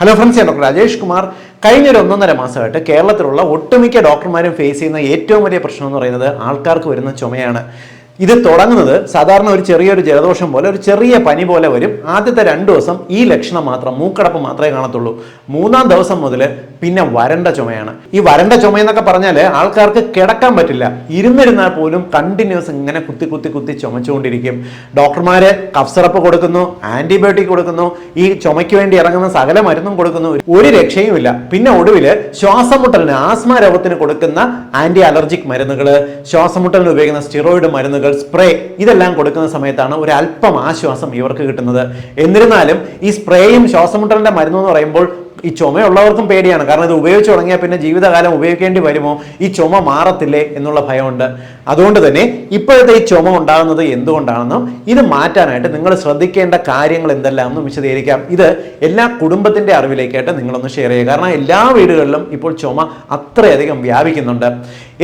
Hello friends, ഞാൻ doctor Rajesh Kumar. കഴിഞ്ഞൊരു 1.5 മാസമായിട്ട് കേരളത്തിലുള്ള ഒട്ടുമിക്ക ഡോക്ടർമാരും ഫേസ് ചെയ്യുന്ന ഏറ്റവും വലിയ പ്രശ്നം എന്ന് പറയുന്നത് ആൾക്കാർക്ക് വരുന്ന ചുമയാണ്. ഇത് തുടങ്ങുന്നത് സാധാരണ ഒരു ചെറിയൊരു ജലദോഷം പോലെ, ഒരു ചെറിയ പനി പോലെ വരും. ആദ്യത്തെ 2 ദിവസം ഈ ലക്ഷണം മാത്രം, മൂക്കടപ്പ് മാത്രമേ കാണത്തുള്ളൂ. 3-ാം ദിവസം മുതൽ പിന്നെ വരണ്ട ചുമയാണ്. ഈ വരണ്ട ചുമയെന്നൊക്കെ പറഞ്ഞാൽ ആൾക്കാർക്ക് കിടക്കാൻ പറ്റില്ല. ഇരുന്നിരുന്നാൽ പോലും കണ്ടിന്യൂസ് ഇങ്ങനെ കുത്തി ചുമച്ചുകൊണ്ടിരിക്കും. ഡോക്ടർമാര് കഫ് സിറപ്പ് കൊടുക്കുന്നു, ആന്റിബയോട്ടിക് കൊടുക്കുന്നു, ഈ ചുമയ്ക്ക് വേണ്ടി ഇറങ്ങുന്ന സകല മരുന്നും കൊടുക്കുന്നു, ഒരു രക്ഷയുമില്ല. പിന്നെ ഒടുവില് ശ്വാസമുട്ടലിന്, ആസ്മ രോഗത്തിന് കൊടുക്കുന്ന ആന്റി അലർജിക് മരുന്നുകൾ, ശ്വാസമുട്ടലിന് ഉപയോഗിക്കുന്ന സ്റ്റിറോയിഡ് മരുന്നുകൾ, സ്പ്രേ, ഇതെല്ലാം കൊടുക്കുന്ന സമയത്താണ് ഒരു അല്പം ആശ്വാസം ഇവർക്ക് കിട്ടുന്നത്. എന്നിരുന്നാലും ഈ സ്പ്രേയും ശ്വാസമുട്ടലിന്റെ മരുന്ന് എന്ന് പറയുമ്പോൾ ഈ ചുമയുള്ളവർക്കും പേടിയാണ്. കാരണം ഇത് ഉപയോഗിച്ച് തുടങ്ങിയാൽ പിന്നെ ജീവിതകാലം ഉപയോഗിക്കേണ്ടി വരുമോ, ഈ ചുമ മാറത്തില്ലേ എന്നുള്ള ഭയമുണ്ട്. അതുകൊണ്ട് തന്നെ ഇപ്പോഴത്തെ ഈ ചുമ ഉണ്ടാകുന്നത് എന്തുകൊണ്ടാണെന്നും ഇത് മാറ്റാനായിട്ട് നിങ്ങൾ ശ്രദ്ധിക്കേണ്ട കാര്യങ്ങൾ എന്തെല്ലാമെന്നും വിശദീകരിക്കാം. ഇത് എല്ലാ കുടുംബത്തിന്റെ അറിവിലേക്കായിട്ട് നിങ്ങളൊന്ന് ഷെയർ ചെയ്യുക. കാരണം എല്ലാ വീടുകളിലും ഇപ്പോൾ ചുമ അത്രയധികം വ്യാപിക്കുന്നുണ്ട്.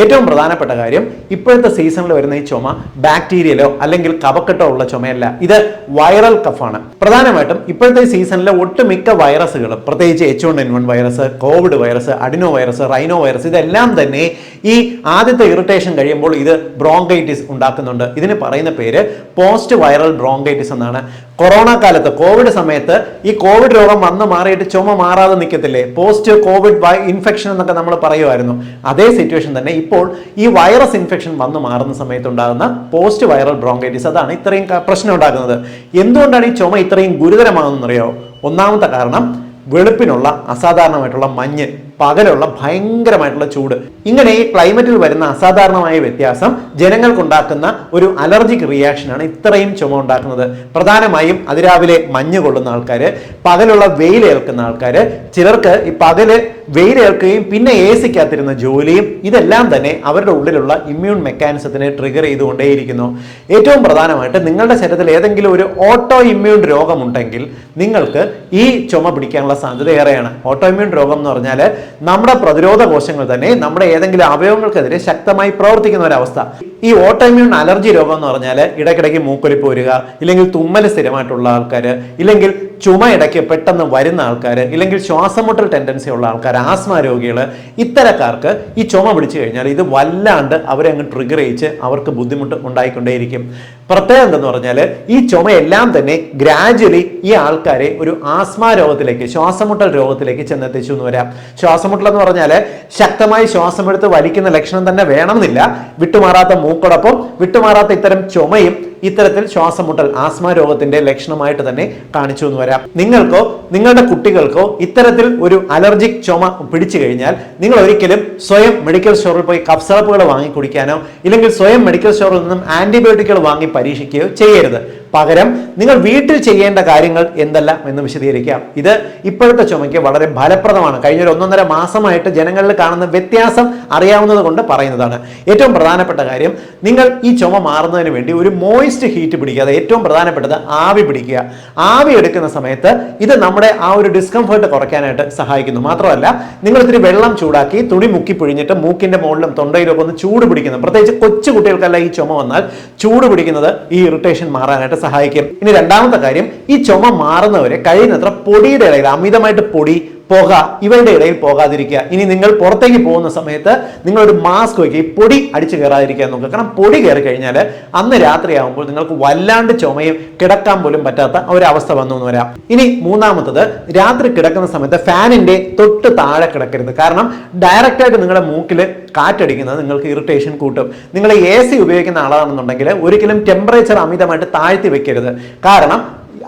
ഏറ്റവും പ്രധാനപ്പെട്ട കാര്യം, ഇപ്പോഴത്തെ സീസണിൽ വരുന്ന ഈ ചുമ ബാക്ടീരിയലോ അല്ലെങ്കിൽ കഫക്കെട്ടോ ഉള്ള ചുമയല്ല, ഇത് വൈറൽ കഫാണ്. പ്രധാനമായിട്ടും ഇപ്പോഴത്തെ സീസണിലെ ഒട്ടുമിക്ക വൈറസുകളും, പ്രത്യേകിച്ച് H1N1 virus, Covid virus, adeno virus, rhino virus, ഇതെല്ലാം തന്നെ ഈ ആദ്യത്തെ ഇറിറ്റേഷൻ കഴിയുമ്പോൾ ഇത് ബ്രോങ്കൈറ്റിസ് ഉണ്ടാക്കുന്നുണ്ട്. ഇതിന് പറയുന്ന പേര് പോസ്റ്റ് വൈറൽ ബ്രോങ്കൈറ്റിസ് എന്നാണ്. കൊറോണ കാലത്ത്, കോവിഡ് സമയത്ത് ഈ കോവിഡ് രോഗം വന്ന് മാറിയിട്ട് ചുമ മാറാതെ നിൽക്കത്തില്ലേ, പോസ്റ്റ് കോവിഡ് ഇൻഫെക്ഷൻ എന്നൊക്കെ നമ്മൾ പറയുമായിരുന്നു. അതേ സിറ്റുവേഷൻ തന്നെ ഇപ്പോൾ ഈ വൈറസ് ഇൻഫെക്ഷൻ വന്ന് മാറുന്ന സമയത്ത് ഉണ്ടാകുന്ന പോസ്റ്റ് വൈറൽ ബ്രോങ്കൈറ്റിസ്, അതാണ് ഇത്രയും പ്രശ്നം ഉണ്ടാക്കുന്നത്. എന്തുകൊണ്ടാണ് ഈ ചുമ ഇത്രയും ഗുരുതരമാകുന്നറിയോ? ഒന്നാമത്തെ കാരണം, വെളുപ്പിനുള്ള അസാധാരണമായിട്ടുള്ള മഞ്ഞ്, പകലുള്ള ഭയങ്കരമായിട്ടുള്ള ചൂട്, ഇങ്ങനെ ഈ ക്ലൈമറ്റിൽ വരുന്ന അസാധാരണമായ വ്യത്യാസം ജനങ്ങൾക്കുണ്ടാക്കുന്ന ഒരു അലർജിക് റിയാക്ഷനാണ് ഇത്രയും ചുമ ഉണ്ടാക്കുന്നത്. പ്രധാനമായും അതിരാവിലെ മഞ്ഞ് കൊള്ളുന്ന ആൾക്കാര്, പകലുള്ള വെയിലേൽക്കുന്ന ആൾക്കാര്, ചിലർക്ക് ഈ പകല് വെയിലേൽക്കുകയും പിന്നെ AC-ക്കകത്തിരുന്ന ജോലിയും, ഇതെല്ലാം തന്നെ അവരുടെ ഉള്ളിലുള്ള ഇമ്മ്യൂൺ മെക്കാനിസത്തിനെ ട്രിഗർ ചെയ്തുകൊണ്ടേയിരിക്കുന്നു. ഏറ്റവും പ്രധാനമായിട്ട് നിങ്ങളുടെ ശരീരത്തിൽ ഏതെങ്കിലും ഒരു ഓട്ടോ ഇമ്മ്യൂൺ രോഗമുണ്ടെങ്കിൽ നിങ്ങൾക്ക് ഈ ചുമ പിടിക്കാനുള്ള സാധ്യത ഏറെയാണ്. ഓട്ടോ ഇമ്മ്യൂൺ രോഗം എന്ന് പറഞ്ഞാൽ നമ്മുടെ പ്രതിരോധ കോശങ്ങൾ തന്നെ നമ്മുടെ ഏതെങ്കിലും അവയവങ്ങൾക്കെതിരെ ശക്തമായി പ്രവർത്തിക്കുന്ന ഒരവസ്ഥ. ഈ ഓട്ടോഇമ്മ്യൂൺ അലർജി രോഗം എന്ന് പറഞ്ഞാൽ ഇടയ്ക്കിടയ്ക്ക് മൂക്കൊലിപ്പ് വരിക, ഇല്ലെങ്കിൽ തുമ്മൽ സ്ഥിരമായിട്ടുള്ള ആൾക്കാർ, ഇല്ലെങ്കിൽ ചുമ ഇടയ്ക്ക് പെട്ടെന്ന് വരുന്ന ആൾക്കാർ, ഇല്ലെങ്കിൽ ശ്വാസമുട്ടൽ ടെൻഡൻസി ഉള്ള ആൾക്കാർ, ആസ്മ രോഗികൾ, ഇത്തരക്കാർക്ക് ഈ ചുമ പിടിച്ചു കഴിഞ്ഞാൽ ഇത് വല്ലാണ്ട് അവരെ അങ്ങ് ട്രിഗർ ചെയ്യിച്ച് അവർക്ക് ബുദ്ധിമുട്ട് ഉണ്ടായിക്കൊണ്ടേയിരിക്കും. പ്രത്യേകം എന്തെന്ന് പറഞ്ഞാൽ ഈ ചുമയെല്ലാം തന്നെ ഗ്രാജുവലി ഈ ആൾക്കാരെ ഒരു ആസ്മ രോഗത്തിലേക്ക്, ശ്വാസമുട്ടൽ രോഗത്തിലേക്ക് ചെന്നെത്തിച്ചു എന്ന് വരാം. ശ്വാസമുട്ടൽ എന്ന് പറഞ്ഞാൽ ശക്തമായി ശ്വാസമെടുത്ത് വലിക്കുന്ന ലക്ഷണം തന്നെ വേണമെന്നില്ല. വിട്ടുമാറാത്ത മൂക്കടപ്പും വിട്ടുമാറാത്ത ഇത്തരം ചുമയും ഇത്തരത്തിൽ ശ്വാസമുട്ടൽ, ആസ്മ രോഗത്തിന്റെ ലക്ഷണമായിട്ട് തന്നെ കാണിച്ചു എന്ന് വരാം. നിങ്ങൾക്കോ നിങ്ങളുടെ കുട്ടികൾക്കോ ഇത്തരത്തിൽ ഒരു അലർജിക് ചുമ പിടിച്ചു കഴിഞ്ഞാൽ നിങ്ങൾ ഒരിക്കലും സ്വയം മെഡിക്കൽ സ്റ്റോറിൽ പോയി കഫ് സിറപ്പുകൾ വാങ്ങി കുടിക്കാനോ ഇല്ലെങ്കിൽ സ്വയം മെഡിക്കൽ സ്റ്റോറിൽ നിന്നും ആന്റിബയോട്ടിക്കുകൾ വാങ്ങി പരീക്ഷിക്കുകയോ ചെയ്യരുത്. പകരം നിങ്ങൾ വീട്ടിൽ ചെയ്യേണ്ട കാര്യങ്ങൾ എന്തെല്ലാം എന്ന് വിശദീകരിക്കാം. ഇത് ഇപ്പോഴത്തെ ചുമയ്ക്ക് വളരെ ഫലപ്രദമാണ്. കഴിഞ്ഞ 1.5 മാസമായിട്ട് ജനങ്ങളിൽ കാണുന്ന വ്യത്യാസം അറിയാവുന്നത് കൊണ്ട് പറയുന്നതാണ്. ഏറ്റവും പ്രധാനപ്പെട്ട കാര്യം, നിങ്ങൾ ഈ ചുമ മാറുന്നതിന് വേണ്ടി ഒരു മോയിസ്റ്റ് ഹീറ്റ് പിടിക്കുക. ഏറ്റവും പ്രധാനപ്പെട്ടത് ആവി പിടിക്കുക. ആവി എടുക്കുന്ന സമയത്ത് ഇത് നമ്മുടെ ആ ഒരു ഡിസ്കംഫേർട്ട് കുറയ്ക്കാനായിട്ട് സഹായിക്കുന്നു. മാത്രമല്ല, നിങ്ങൾ ഇത്തിരി വെള്ളം ചൂടാക്കി തുണി മുക്കി പിഴിഞ്ഞിട്ട് മൂക്കിന്റെ മുകളിലും തൊണ്ടയിലും ഒക്കെ ഒന്ന് ചൂട് പിടിക്കുന്നത്, പ്രത്യേകിച്ച് കൊച്ചു കുട്ടികൾക്കല്ല ഈ ചുമ വന്നാൽ ചൂട് പിടിക്കുന്നത് ഈ ഇറിറ്റേഷൻ മാറാനായിട്ട് സഹായിക്കും. ഇനി രണ്ടാമത്തെ കാര്യം, ഈ ചുമ മാറുന്നവരെ കഴിയുന്നത്ര പൊടിയുടെ ഇടയിൽ, അമിതമായിട്ട് പൊടി, പുക, ഇവരുടെ ഇടയിൽ പോകാതിരിക്കുക. ഇനി നിങ്ങൾ പുറത്തേക്ക് പോകുന്ന സമയത്ത് നിങ്ങൾ ഒരു മാസ്ക് വയ്ക്കുക, ഈ പൊടി അടിച്ചു കയറാതിരിക്കാൻ നോക്കുക. കാരണം പൊടി കയറി കഴിഞ്ഞാൽ അന്ന് രാത്രിയാകുമ്പോൾ നിങ്ങൾക്ക് വല്ലാണ്ട് ചുമയും കിടക്കാൻ പോലും പറ്റാത്ത ഒരവസ്ഥ വന്നു എന്ന് വരാം. ഇനി മൂന്നാമത്തത്, രാത്രി കിടക്കുന്ന സമയത്ത് ഫാനിന്റെ തൊട്ട് താഴെ കിടക്കരുത്. കാരണം ഡയറക്റ്റ് ആയിട്ട് നിങ്ങളുടെ മൂക്കിൽ കാറ്റടിക്കുന്നത് നിങ്ങൾക്ക് ഇറിറ്റേഷൻ കൂട്ടും. നിങ്ങൾ AC ഉപയോഗിക്കുന്ന ആളാണെന്നുണ്ടെങ്കിൽ ഒരിക്കലും ടെമ്പറേച്ചർ അമിതമായിട്ട് താഴ്ത്തി വെക്കരുത്. കാരണം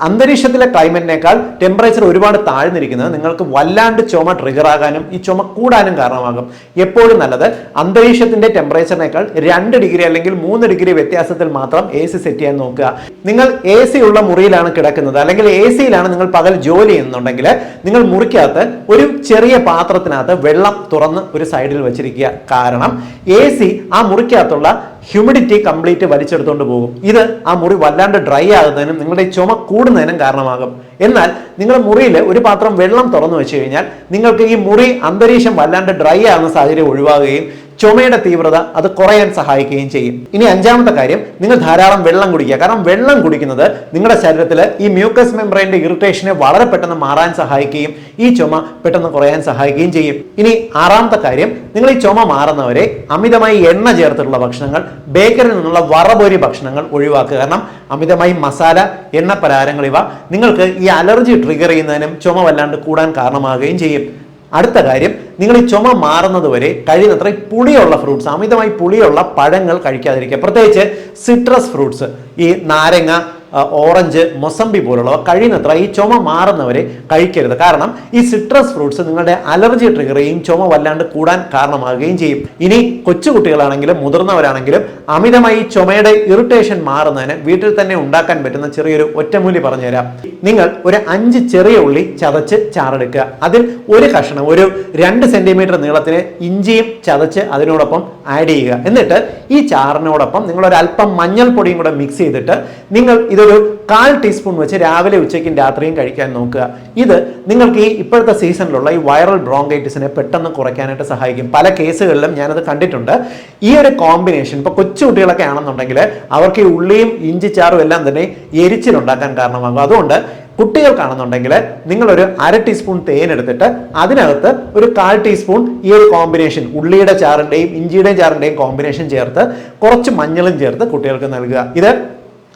അന്തരീക്ഷത്തിലെ ക്ലൈമറ്റിനേക്കാൾ ടെമ്പറേച്ചർ ഒരുപാട് താഴ്ന്നിരിക്കുന്നത് നിങ്ങൾക്ക് വല്ലാണ്ട് ചുമ ട്രിഗർ ആകാനും ഈ ചുമ കൂടാനും കാരണമാകും. എപ്പോഴും നല്ലത് അന്തരീക്ഷത്തിന്റെ ടെമ്പറേച്ചറിനേക്കാൾ 2 ഡിഗ്രി അല്ലെങ്കിൽ 3 ഡിഗ്രി വ്യത്യാസത്തിൽ മാത്രം AC സെറ്റ് ചെയ്യാൻ നോക്കുക. നിങ്ങൾ AC ഉള്ള മുറിയിലാണ് കിടക്കുന്നത്, അല്ലെങ്കിൽ AC-യിലാണ് നിങ്ങൾ പകൽ ജോലി ചെയ്യുന്നുണ്ടെങ്കിൽ നിങ്ങൾ മുറിക്കകത്ത് ഒരു ചെറിയ പാത്രത്തിനകത്ത് വെള്ളം തുറന്ന് ഒരു സൈഡിൽ വെച്ചിരിക്കുക. കാരണം AC ആ മുറിക്കകത്തുള്ള ഹ്യൂമിഡിറ്റി കംപ്ലീറ്റ് വലിച്ചെടുത്തുകൊണ്ട് പോകും. ഇത് ആ മുറി വല്ലാണ്ട് ഡ്രൈ ആകുന്നതിനും നിങ്ങളുടെ ചുമ കൂടുന്നതിനും കാരണമാകും. എന്നാൽ നിങ്ങൾ മുറിയിൽ ഒരു പാത്രം വെള്ളം തുറന്നു വെച്ച് കഴിഞ്ഞാൽ നിങ്ങൾക്ക് ഈ മുറി അന്തരീക്ഷം വല്ലാണ്ട് ഡ്രൈ ആകുന്ന സാഹചര്യം ഒഴിവാകുകയും ചുമയുടെ തീവ്രത അത് കുറയാൻ സഹായിക്കുകയും ചെയ്യും. ഇനി അഞ്ചാമത്തെ കാര്യം, നിങ്ങൾ ധാരാളം വെള്ളം കുടിക്കുക. കാരണം വെള്ളം കുടിക്കുന്നത് നിങ്ങളുടെ ശരീരത്തിൽ ഈ മ്യൂക്കസ് മെംബ്രെയിന്റെ ഇറിറ്റേഷനെ വളരെ പെട്ടെന്ന് മാറാൻ സഹായിക്കുകയും ഈ ചുമ പെട്ടെന്ന് കുറയാൻ സഹായിക്കുകയും ചെയ്യും. ഇനി ആറാമത്തെ കാര്യം, നിങ്ങൾ ഈ ചുമ മാറുന്നവരെ അമിതമായി എണ്ണ ചേർത്തിട്ടുള്ള ഭക്ഷണങ്ങൾ, ബേക്കറിയിൽ നിന്നുള്ള വറപൊരി ഭക്ഷണങ്ങൾ ഒഴിവാക്കുക. കാരണം അമിതമായി മസാല, എണ്ണ പലഹാരങ്ങൾ ഇവ നിങ്ങൾക്ക് ഈ അലർജി ട്രിഗർ ചെയ്യുന്നതിനും ചുമ വല്ലാണ്ട് കൂടാൻ കാരണമാകുകയും ചെയ്യും. അടുത്ത കാര്യം, നിങ്ങൾ ഈ ചുമ മാറുന്നത് വരെ കഴിയുന്നത്ര പുളിയുള്ള ഫ്രൂട്ട്സ്, അമിതമായി പുളിയുള്ള പഴങ്ങൾ കഴിക്കാതിരിക്കുക. പ്രത്യേകിച്ച് സിട്രസ് ഫ്രൂട്ട്സ്, ഈ നാരങ്ങ, ഓറഞ്ച്, മൊസംബി പോലുള്ളവ കഴിയുന്നത്ര ഈ ചുമ മാറുന്നവരെ കഴിക്കരുത്. കാരണം ഈ സിട്രസ് ഫ്രൂട്ട്സ് നിങ്ങളുടെ അലർജി ട്രിഗർ ചെയ്യും, ചുമ വല്ലാണ്ട് കൂടാൻ കാരണമാകുകയും ചെയ്യും. ഇനി കൊച്ചുകുട്ടികളാണെങ്കിലും മുതിർന്നവരാണെങ്കിലും അമിതമായി ചുമയുടെ ഇറിറ്റേഷൻ മാറുന്നതിന് വീട്ടിൽ തന്നെ ഉണ്ടാക്കാൻ പറ്റുന്ന ചെറിയൊരു ഒറ്റമൂലി പറഞ്ഞുതരാം. നിങ്ങൾ ഒരു 5 ചെറിയ ഉള്ളി ചതച്ച് ചാറെടുക്കുക. അതിൽ ഒരു കഷ്ണം, ഒരു 2 സെന്റിമീറ്റർ നീളത്തിന് ഇഞ്ചിയും ചതച്ച് അതിനോടൊപ്പം ആഡ് ചെയ്യുക. എന്നിട്ട് ഈ ചാറിനോടൊപ്പം നിങ്ങൾ ഒരു അല്പം മഞ്ഞൾപ്പൊടിയും കൂടെ മിക്സ് ചെയ്തിട്ട് നിങ്ങൾ ഇതൊരു 1/4 ടീസ്പൂൺ വെച്ച് രാവിലെ, ഉച്ചയ്ക്കും രാത്രിയും കഴിക്കാൻ നോക്കുക. ഇത് നിങ്ങൾക്ക് ഈ ഇപ്പോഴത്തെ സീസണിലുള്ള ഈ വൈറൽ ബ്രോങ്കൈറ്റിസിനെ പെട്ടെന്ന് കുറയ്ക്കാനായിട്ട് സഹായിക്കും. പല കേസുകളിലും ഞാനത് കണ്ടിട്ടുണ്ട്. ഈ ഒരു കോമ്പിനേഷൻ ഇപ്പോൾ കൊച്ചുകുട്ടികളൊക്കെ ആണെന്നുണ്ടെങ്കിൽ അവർക്ക് ഈ ഉള്ളിയും ഇഞ്ചിച്ചാറും എല്ലാം തന്നെ എരിച്ചിലുണ്ടാക്കാൻ കാരണമാകും. അതുകൊണ്ട് കുട്ടികൾക്കാണെന്നുണ്ടെങ്കിൽ നിങ്ങളൊരു 1/2 ടീസ്പൂൺ തേൻ എടുത്തിട്ട് അതിനകത്ത് ഒരു 1/4 ടീസ്പൂൺ ഈ ഒരു കോമ്പിനേഷൻ, ഉള്ളിയുടെ ചാറിൻ്റെയും ഇഞ്ചിയുടെയും ചാറിൻ്റെയും കോമ്പിനേഷൻ ചേർത്ത് കുറച്ച് മഞ്ഞളും ചേർത്ത് കുട്ടികൾക്ക് നൽകുക. ഇത്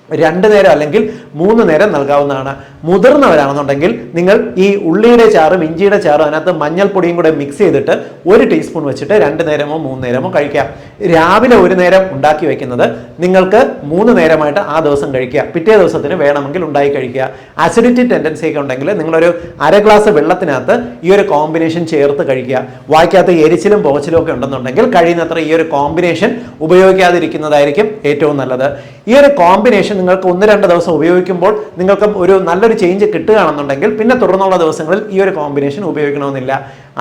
2 നേരം അല്ലെങ്കിൽ 3 നേരം നൽകാവുന്നതാണ്. മുതിർന്നവരാണെന്നുണ്ടെങ്കിൽ നിങ്ങൾ ഈ ഉള്ളിയുടെ ചാറും ഇഞ്ചിയുടെ ചാറും അതിനകത്ത് മഞ്ഞൾപ്പൊടിയും കൂടെ മിക്സ് ചെയ്തിട്ട് 1 ടീസ്പൂൺ വെച്ചിട്ട് 2 നേരമോ 3 നേരമോ കഴിക്കാം. രാവിലെ 1 നേരം ഉണ്ടാക്കി വെക്കുന്നത് നിങ്ങൾക്ക് 3 നേരമായിട്ട് ആ ദിവസം കഴിക്കുക. പിറ്റേ ദിവസത്തിന് വേണമെങ്കിൽ ഉണ്ടാക്കി കഴിക്കുക. അസിഡിറ്റി ടെൻഡൻസി ഒക്കെ ഉണ്ടെങ്കിൽ നിങ്ങളൊരു 1/2 ഗ്ലാസ് വെള്ളത്തിനകത്ത് ഈ ഒരു കോമ്പിനേഷൻ ചേർത്ത് കഴിക്കുക. വായ്ക്കകത്ത് എരിച്ചിലും പുകച്ചിലും ഒക്കെ ഉണ്ടെന്നുണ്ടെങ്കിൽ കഴിയുന്നത്ര ഈ ഒരു കോമ്പിനേഷൻ ഉപയോഗിക്കാതിരിക്കുന്നതായിരിക്കും ഏറ്റവും നല്ലത്. ഈ ഒരു കോമ്പിനേഷൻ നിങ്ങൾക്ക് 1-2 ദിവസം ഉപയോഗിക്കുമ്പോൾ നിങ്ങൾക്ക് ഒരു നല്ലൊരു ചേഞ്ച് കിട്ടുകയാണെന്നുണ്ടെങ്കിൽ പിന്നെ തുടർന്നുള്ള ദിവസങ്ങളിൽ ഈ ഒരു കോമ്പിനേഷൻ ഉപയോഗിക്കണമെന്നില്ല.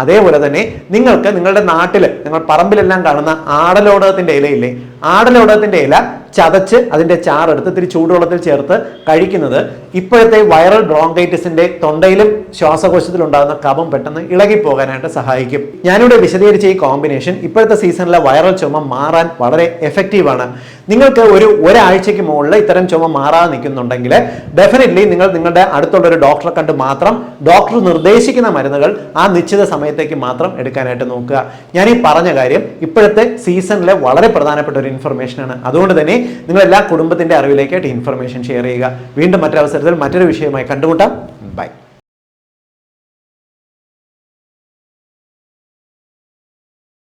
അതേപോലെ തന്നെ നിങ്ങൾക്ക് നിങ്ങളുടെ നാട്ടിൽ, നിങ്ങൾ പറമ്പിലെല്ലാം കാണുന്ന ആടലോടകത്തിന്റെ ഇലയില്ലേ, ആടലോടകത്തിന്റെ ഇല ചതച്ച് അതിന്റെ ചാറെടുത്ത് ഇത്തിരി ചൂടുവെള്ളത്തിൽ ചേർത്ത് കഴിക്കുന്നത് ഇപ്പോഴത്തെ വൈറൽ ബ്രോങ്കൈറ്റിസിന്റെ തൊണ്ടയിലും ശ്വാസകോശത്തിലും ഉണ്ടാകുന്ന കഫം പെട്ടെന്ന് ഇളകിപ്പോകാനായിട്ട് സഹായിക്കും. ഞാനിവിടെ വിശദീകരിച്ച ഈ കോമ്പിനേഷൻ ഇപ്പോഴത്തെ സീസണിലെ വൈറൽ ചുമ മാറാൻ വളരെ എഫക്റ്റീവാണ്. നിങ്ങൾക്ക് ഒരാഴ്ചയ്ക്ക് മുകളിൽ ഇത്തരം ചുമ മാറാതെ നിൽക്കുന്നുണ്ടെങ്കിൽ ഡെഫിനറ്റ്ലി നിങ്ങൾ നിങ്ങളുടെ അടുത്തുള്ള ഒരു ഡോക്ടറെ കണ്ട് മാത്രം ഡോക്ടർ നിർദ്ദേശിക്കുന്ന മരുന്നുകൾ ആ നിശ്ചിത സമയത്തേക്ക് മാത്രം എടുക്കാനായിട്ട് നോക്കുക. ഞാൻ ഈ പറഞ്ഞ കാര്യം ഇപ്പോഴത്തെ സീസണിലെ വളരെ പ്രധാനപ്പെട്ട ഒരു ഇൻഫർമേഷനാണ്. അതുകൊണ്ട് തന്നെ നിങ്ങൾ എല്ലാ കുടുംബത്തിന്റെ അറിവിലേക്കായിട്ട് ഇൻഫർമേഷൻ ഷെയർ ചെയ്യുക. വീണ്ടും മറ്റൊരവസരത്തിൽ മറ്റൊരു വിഷയമായി കണ്ടുമുട്ടാം. ബൈ.